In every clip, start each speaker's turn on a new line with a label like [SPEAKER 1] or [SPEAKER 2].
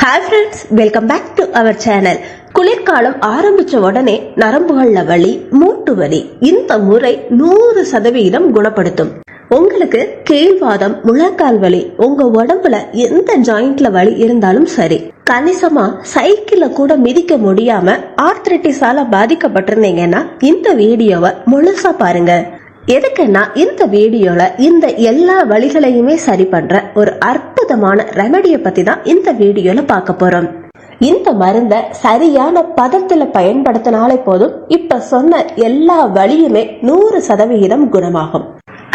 [SPEAKER 1] Hi friends, welcome back to our channel. குளிர்காலம் ஆரம்பிச்ச உடனே நரம்புகள்ல வலி, மூட்டு வலி இந்த முறை 100% குணப்படுத்தும். உங்களுக்கு கீழ்வாதம், முழங்கால் வலி, உங்க உடம்புல எந்த ஜாயிண்ட்ல வலி இருந்தாலும் சரி, கணிசமா சைக்கிள கூட மிதிக்க முடியாம ஆர்த்ரைட்டிஸால பாதிக்கப்பட்டிருந்தீங்கன்னா இந்த வீடியோவை முழுசா பாருங்க. எதுக்குன்னா இந்த வீடியோல இந்த எல்லா வழிகளையுமே சரி பண்ற ஒரு அற்புதமான ரெமடியை பத்தி தான் இந்த வீடியோல பார்க்க போறோம். இந்த மருந்த சரியான பதத்துல பயன்படுத்தினாலே போதும், இப்ப சொன்ன எல்லா வலியுமே 100% குணமாகும்.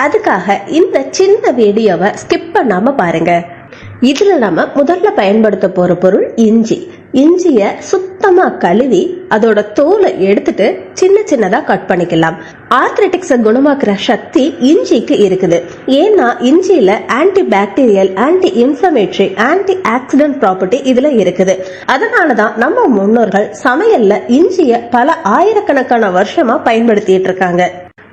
[SPEAKER 1] அதுக்காக இந்த சின்ன வீடியோவை ஸ்கிப் பண்ணாம பாருங்க. இதுல நம்ம முதல்ல பயன்படுத்த போற பொருள் இஞ்சி. இஞ்சிய சுத்தமா கழுவி அதோட தோலை எடுத்துட்டு சின்ன சின்னதா கட் பண்ணிக்கலாம். ஆர்த்ரைட்டிக்ஸை குணமாக்குற சக்தி இஞ்சிக்கு இருக்குது. ஏன்னா இஞ்சியில anti bacterial, anti inflammatory, anti oxidant property இதுல இருக்குது. அதனாலதான் நம்ம முன்னோர்கள் சமையல்ல இஞ்சிய பல ஆயிரக்கணக்கான வருஷமா பயன்படுத்திட்டு இருக்காங்க.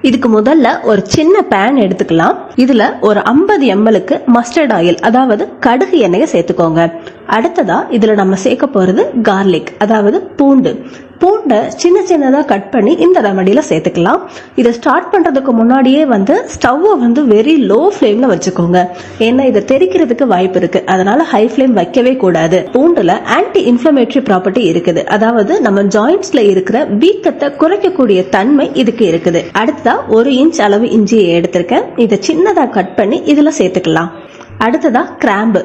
[SPEAKER 1] இதுக்கு முதல்ல ஒரு சின்ன பேன் எடுத்துக்கலாம். இதுல ஒரு 50 ml மஸ்டர்ட் ஆயில், அதாவது கடுகு எண்ணெயை சேர்த்துக்கோங்க. அடுத்ததா இதுல நம்ம சேர்க்க போறது கார்லிக், அதாவது பூண்டு. பூண்டை சின்ன சின்னதா கட் பண்ணி இந்த ரெமடியில சேர்த்துக்கலாம். இதை ஸ்டார்ட் பண்றதுக்கு முன்னாடியே ஸ்டவ்வை வெரி லோ ஃபிளேம்ல வச்சுக்கோங்க. ஏன்னா இதை தெரிக்கிறதுக்கு வாய்ப்பு இருக்கு, அதனால ஹை ஃபிளேம் வைக்கவே கூடாது. பூண்டுல ஆன்டி இன்ஃப்ளமேட்டரி ப்ராப்பர்ட்டி இருக்குது, அதாவது நம்ம ஜாயிண்ட்ஸ்ல இருக்கிற வீக்கத்தை குறைக்கக்கூடிய தன்மை இதுக்கு இருக்குது. அடுத்ததா 1 இன்ச் அளவு இஞ்சியை எடுத்திருக்கேன். இதை சின்னதா கட் பண்ணி இதுல சேர்த்துக்கலாம். அடுத்ததா கிராம்பு.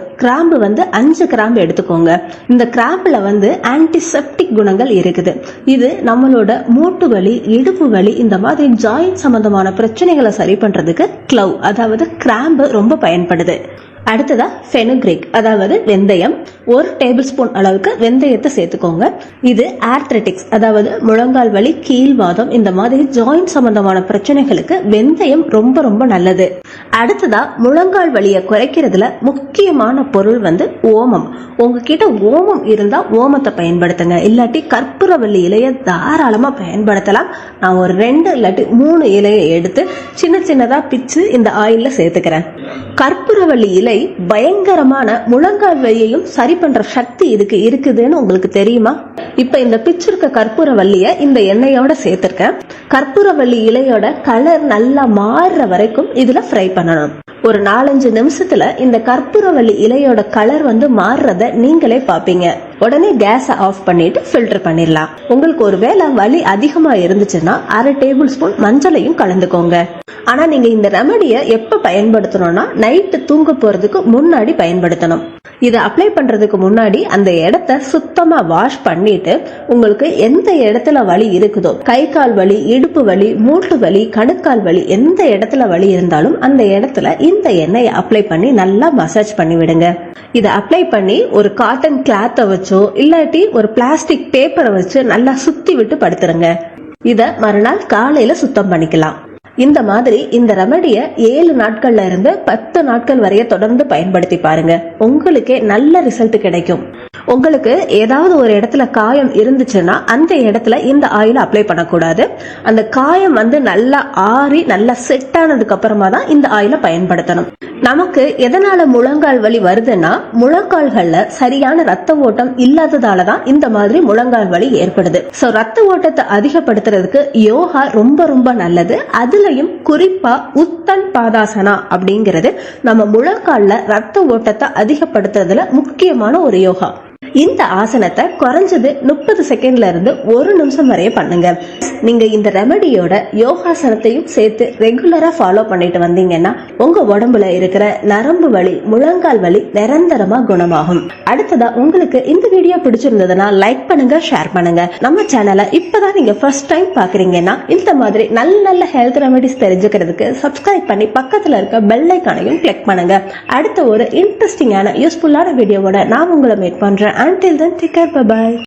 [SPEAKER 1] 5 கிராம்பு எடுத்துக்கோங்க. இந்த கிராம்புல ஆன்டிசெப்டிக் குணங்கள் இருக்குது. இது நம்மளோட மூட்டு வலி, இடுப்பு வலி, இந்த மாதிரி ஜாயிண்ட் சம்பந்தமான பிரச்சனைகளை சரி பண்றதுக்கு கிளவ், அதாவது கிராம்பு ரொம்ப பயன்படுது. அடுத்ததா ஃபெனுக்ரீக், அதாவது வெந்தயம். 1 டேபிள் ஸ்பூன் அளவுக்கு வெந்தயத்தை சேர்த்துக்கோங்க. இது ஆர்த்ரைட்டிக்ஸ், அதாவது முழங்கால் வலி, கீழ்வாதம், இந்த மாதிரி ஜாயிண்ட் சம்பந்தமான பிரச்சனைகளுக்கு வெந்தயம் ரொம்ப ரொம்ப நல்லது. அடுத்ததா முழங்கால் வலியை குறைக்கிறதுல முக்கியமான பொருள் ஓமம். உங்ககிட்ட ஓமம் இருந்தா ஓமத்தை பயன்படுத்துங்க, இல்லாட்டி கற்பூரவள்ளி இலையை தாராளமா பயன்படுத்தலாம். நான் ஒரு 2 இல்லாட்டி 3 இலையை எடுத்து சின்ன சின்னதா பிச்சு இந்த ஆயில்ல சேர்த்துக்கிறேன். கற்பூரவள்ளி இலை பயங்கரமான முழங்கால் வலியையும் சரி பண்ற சக்தி இதுக்கு இருக்குதுன்னு உங்களுக்கு தெரியுமா? இப்ப இந்த பிச்சிருக்க கற்பூரவள்ளிய இந்த எண்ணெயோட சேர்த்திருக்கேன். கற்பூரவள்ளி இலையோட கலர் நல்லா மாறுற வரைக்கும் இதுல ஃப்ரை பண்ணணும். ஒரு 4-5 நிமிஷத்துல இந்த கற்பூரவள்ளி இலையோட கலர் மாறுறத நீங்களே பாப்பீங்க. உடனே கேஸ ஆஃப் பண்ணிட்டு ஃபில்டர் பண்ணிடலாம். உங்களுக்கு ஒரு வேளை வலி அதிகமா இருந்துச்சுன்னா 1/2 டேபிள் ஸ்பூன் மஞ்சளையும் கலந்துக்கோங்க. ஆனா நீங்க இந்த ரெமடியை எப்ப பயன்படுத்தணும்னா நைட்டு தூங்க போறதுக்கு முன்னாடி பயன்படுத்தணும். இதை அப்ளை பண்றதுக்கு முன்னாடி அந்த இடத்த சுத்தமா வாஷ் பண்ணிட்டு, உங்களுக்கு எந்த இடத்துல வலி இருக்குதோ, கை கால் வலி, இடுப்பு வலி, மூட்டு வலி, கணுக்கால் வலி, எந்த இடத்துல வலி இருந்தாலும் அந்த இடத்துல இந்த எண்ணெயை அப்ளை பண்ணி நல்லா மசாஜ் பண்ணி விடுங்க. இதை அப்ளை பண்ணி ஒரு காட்டன் கிளாத்தை வச்சோ இல்லாட்டி ஒரு பிளாஸ்டிக் பேப்பரை வச்சு நல்லா சுத்தி விட்டு படுத்துருங்க. இத மறுநாள் காலையில சுத்தம் பண்ணிக்கலாம். இந்த மாதிரி இந்த ரெமடிய 7 நாட்கள்ல இருந்து 10 நாட்கள் வரைய தொடர்ந்து பயன்படுத்தி பாருங்க. உங்களுக்கே நல்ல ரிசல்ட் கிடைக்கும். உங்களுக்கு ஏதாவது ஒரு இடத்துல காயம் இருந்துச்சுன்னா அந்த இடத்துல இந்த ஆயில் அப்ளை பண்ணக்கூடாது. அந்த காயம் நல்லா ஆறி நல்லா செட் ஆனதுக்கு அப்புறமா தான் இந்த ஆயில பயன்படுத்தணும். நமக்கு எதனால முழங்கால் வலி வருதுன்னா, முழங்கால்கள்ல சரியான ரத்த ஓட்டம் இல்லாததாலதான் இந்த மாதிரி முழங்கால் வலி ஏற்படுது. சோ ரத்த ஓட்டத்தை அதிகப்படுத்துறதுக்கு யோகா ரொம்ப ரொம்ப நல்லது. அதுலயும் குறிப்பா உத்தன் பாதாசனா அப்படிங்கிறது நம்ம முழங்கால்ல ரத்த ஓட்டத்தை அதிகப்படுத்துறதுல முக்கியமான ஒரு யோகா. இந்த ஆசனத்தை குறைஞ்சது 30 செகண்ட்ல இருந்து 1 நிமிஷம் வரைய பண்ணுங்க. நீங்க இந்த ரெமடியோட யோகாசனத்தையும் சேர்த்து ரெகுலரா ஃபாலோ பண்ணிட்டு வந்தீங்கன்னா உங்க உடம்புல இருக்கிற நரம்பு வலி, முழங்கால் வலி நிரந்தரமா குணமாகும். அடுத்ததா உங்களுக்கு இந்த வீடியோ பிடிச்சிருந்ததுன்னா லைக் பண்ணுங்க, ஷேர் பண்ணுங்க. நம்ம சேனலை இப்பதான் நீங்க ஃபர்ஸ்ட் டைம் பாக்குறீங்கன்னா இந்த மாதிரி நல்ல நல்ல ஹெல்த் ரெமடிஸ் தெரிஞ்சுக்கிறதுக்கு சப்ஸ்கிரைப் பண்ணி பக்கத்துல இருக்க பெல் ஐகானையும் கிளிக் பண்ணுங்க. அடுத்த ஒரு இன்ட்ரெஸ்டிங்கான யூஸ்ஃபுல்லான வீடியோவோட நான் உங்களை மீட் பண்றேன். Until then, take care, bye bye.